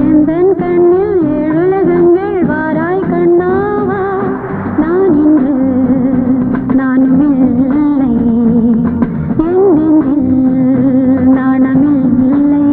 எந்தன் கண்ணில் ஏழுலகங்கள் வாராய் கண்ணாவா நான் இன்று நானும் இல்லை என் நெஞ்சில் நாணமில்லை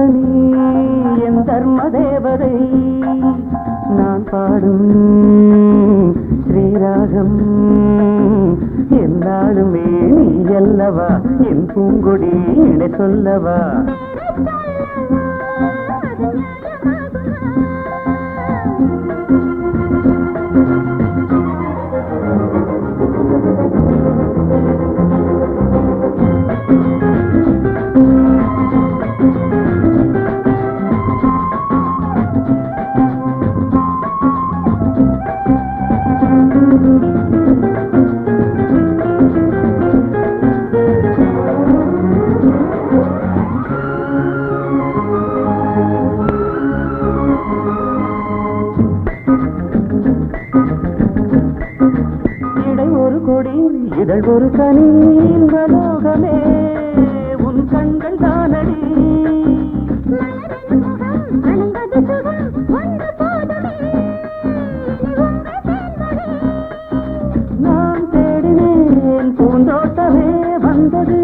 நீ என் தர்ம தேவதை நான் பாடும் ஸ்ரீராகம் எல்லாருமே நீ அல்லவா என் பூங்கொடி இணை சொல்லவா இதழ் ஒரு கனி இன்பலோகமே உன் கண்கள் தானடி நான் தேடினேன் பூந்தோட்டமே வந்தது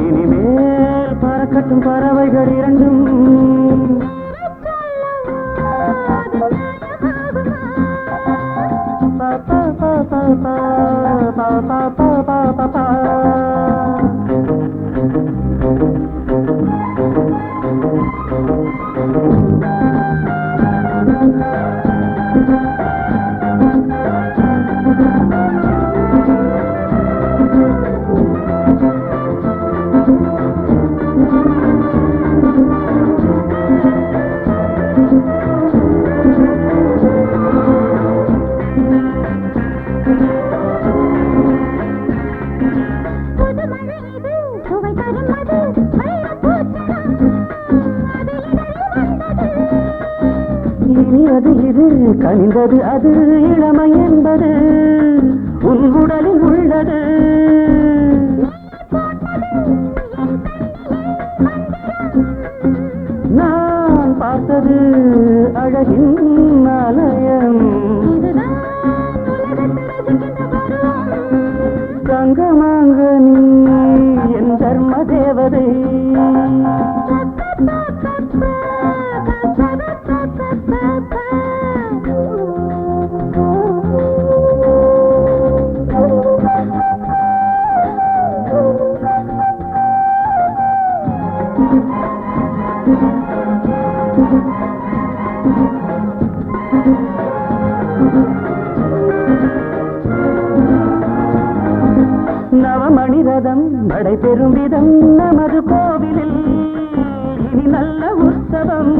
இனிமேல் பறக்கட்டும் பறவைகள் இரண்டும் அது இது கனிந்தது அது இளமை என்பது உன் உடலில் உள்ளது நான் பார்த்தது அழகின் ஆலயம் தங்கமாக நீ என் தர்ம தேவதை நவமணி ரதம் நடைபெறும் விதம் நமது கோவிலில் இனி நல்ல உற்சவம்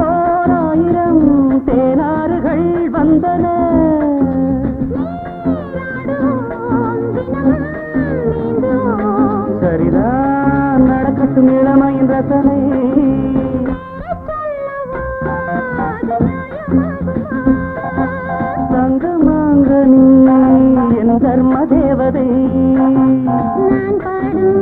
ஓராயிரம் தேனாறுகள் வந்தன சரிதான் நடக்கட்டும் இளமையின் ரசனை தங்கமாக நீ என் தர்ம தேவதை நான் பாடும்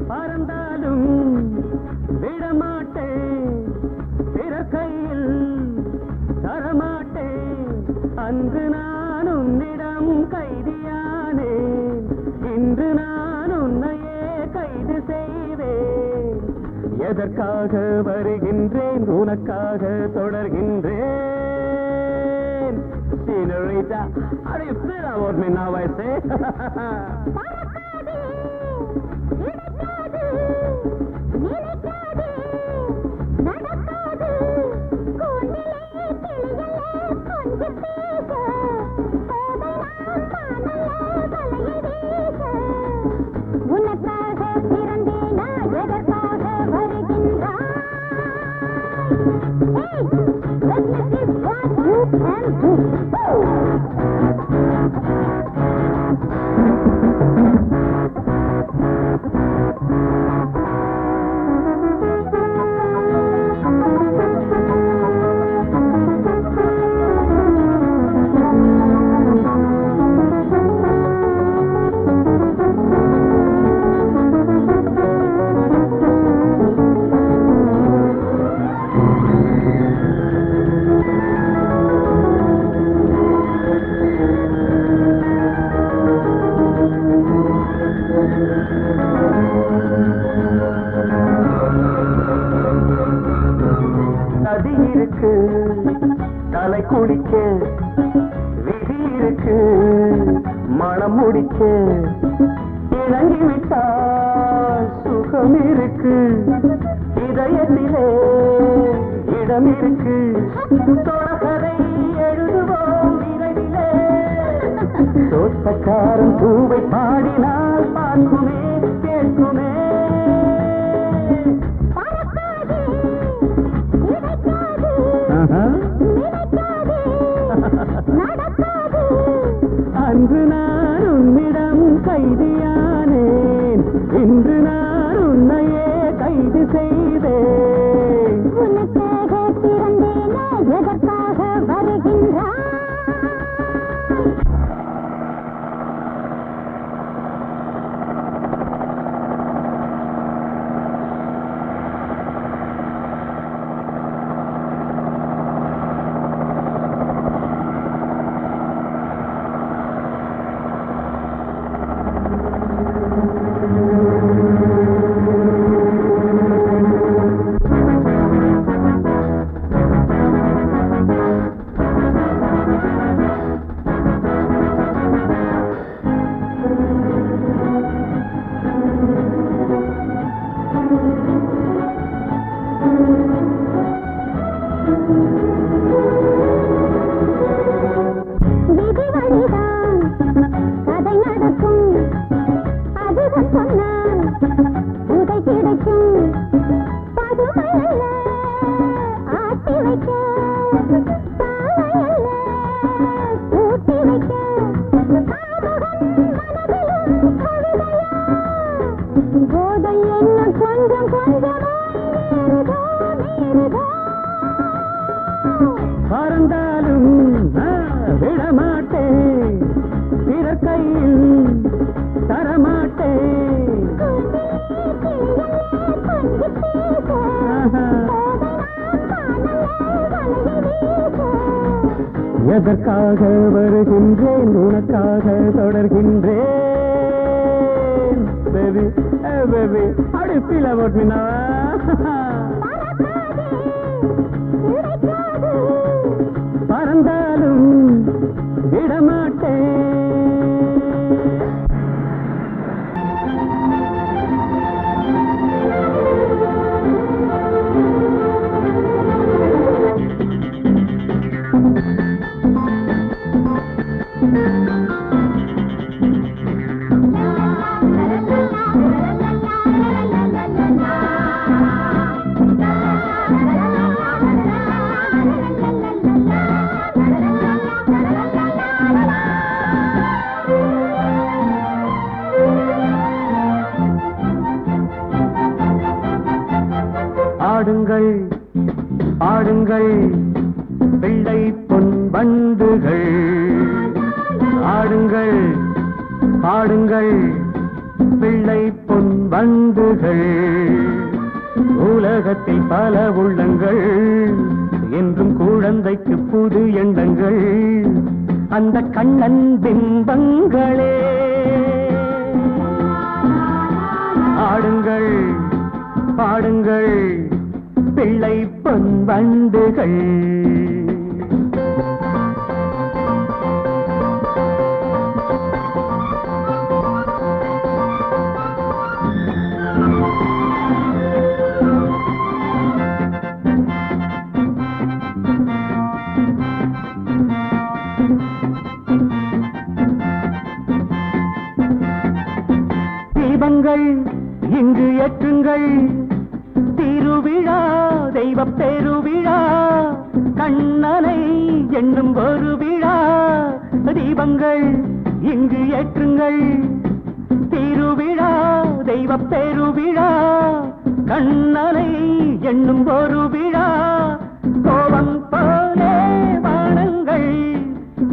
பறந்தாலும் விடமாட்டேன் பிறர் கையில் தரமாட்டேன் அன்று நான் உன்னிடம் கைதியானேன் இன்று நான் உன்னையே கைது செய்வேன் எதற்காக வருகின்றேன் உனக்காக தொடர்கின்றேன் Senorita, how do you feel about me now, I say? குளிக்க விதி இருக்கு மனம் முடிக்க இறங்கிவிட்டால் சுகம் இருக்கு இதயத்திலே இடம் இருக்கு தொடர்கதை எழுதுவோம் விரைவிலே தோட்டக்காரன் பூவை பாடினால் பார்க்குமே கேட்குமே அன்று நான் உன்னிடம் கைதியானேன் இன்று நான் உன்னையே கைது செய்தேன் உனக்காக பிறந்தேனே எதற்காக வருகின்றாய் பறந்தாலும் விடமாட்டேன் பிறர் கையில் தரமாட்டேன் எதற்காக வருகின்றேன் உனக்காக தொடர்கின்றேன் பேபி பேபி அடுப்பில போட்டினா பறந்தாலும் விடமாட்டேன் ஆடுங்கள் ஆடுங்கள் பிள்ளை பொன் பண்டுகள் ஆடுங்கள் ஆடுங்கள் பிள்ளை பொன் பண்டுகள் உலகத்தில் பல உள்ளங்கள் என்றும் குழந்தைக்கு புது எண்ணங்கள் அந்த கண்ணன் பிம்பங்களே ஆடுங்கள் பாடுங்கள் பிள்ளை பொன் வண்டுகள் தீபங்கள் இங்கு ஏற்றுங்கள் திருவிழா தெய்வ பெருவிழா கண்ணனை என்னும் ஒரு விழா தீபங்கள் இங்கு ஏற்றுங்கள் திருவிழா தெய்வ பெருவிழா கண்ணனை என்னும் ஒரு விழா கோபம் போலே வானங்கள்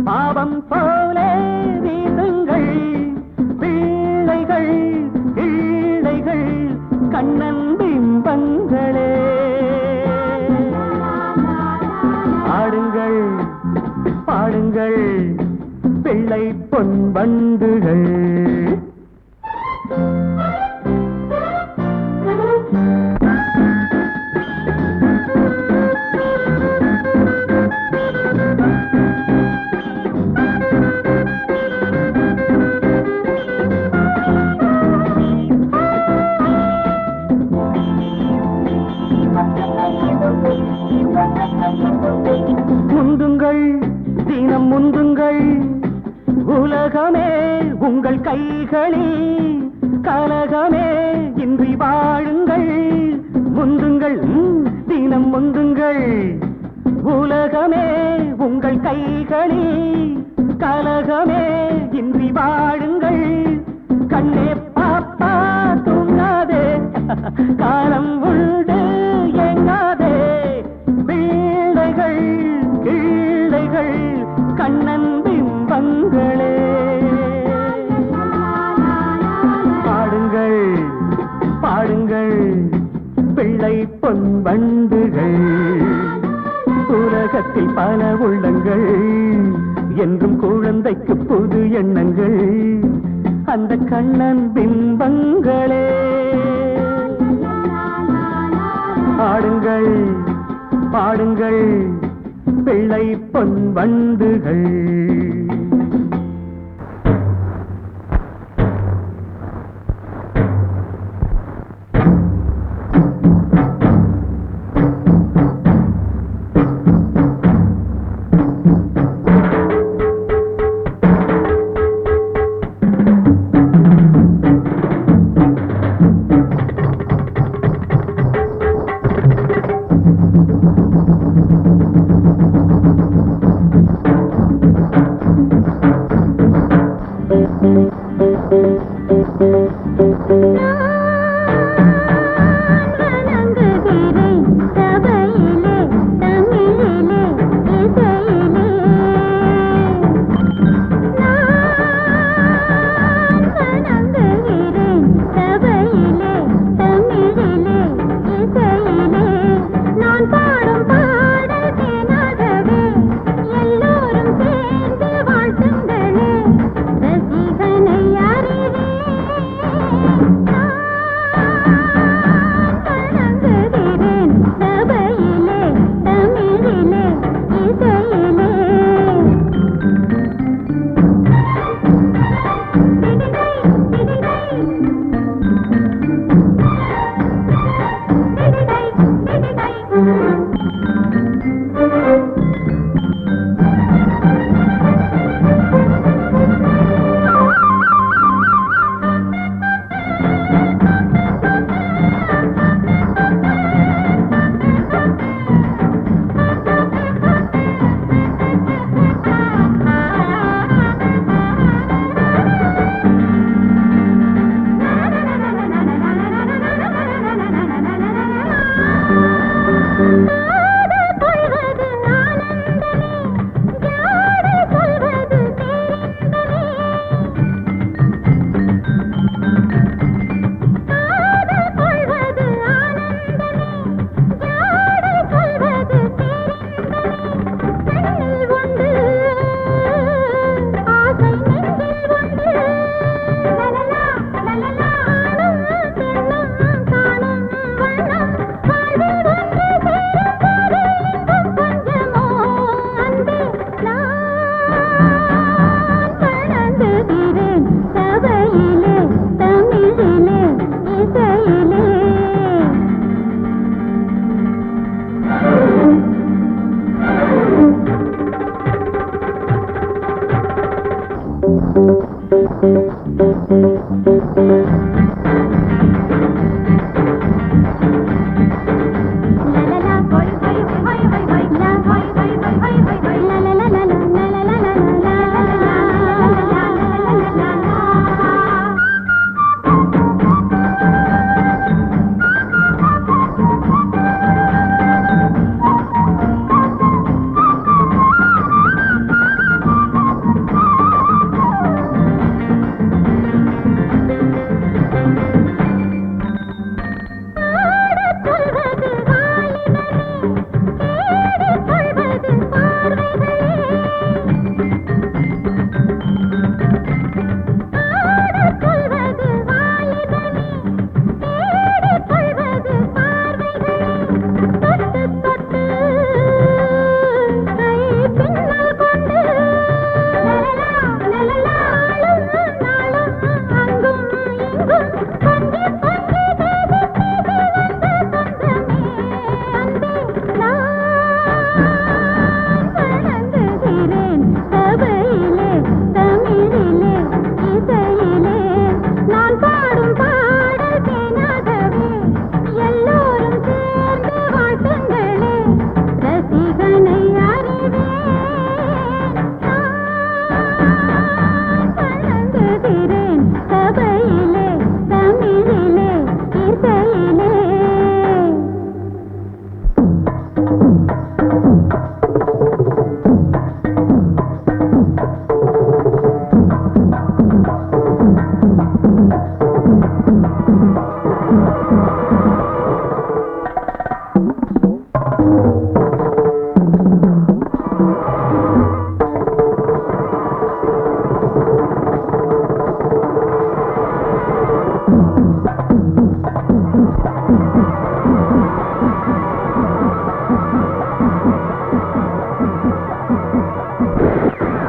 பாவம் போலே வீசுங்கள் பிள்ளைகள் பிள்ளைகள் கண்ணன் பிம்பங்களே ஆடுங்கள் பாடுங்கள் பிள்ளை பொன் வண்டுகள் கைகளில் கலகமே இன்றி வாழுங்கள் முந்துங்கள் தினம் முந்துங்கள் உலகமே உங்கள் கைகளில் கலகமே இன்றி வாழுங்கள் கண்ணே பாப்பா தூங்காதே காலம் உண்டு எங்காதே பிள்ளைகள் கிள்ளைகள் கண்ணன் பிம்பங்களே பாடுங்கள் பாடுங்கள் பிள்ளை பொன் வண்டுகள் உலகத்தில் பல உள்ளங்கள் என்றும் குழந்தைக்கு புது எண்ணங்கள் அந்த கண்ணன் பிம்பங்களே பாடுங்கள் பாடுங்கள் பிள்ளை பொன் வண்டுகள்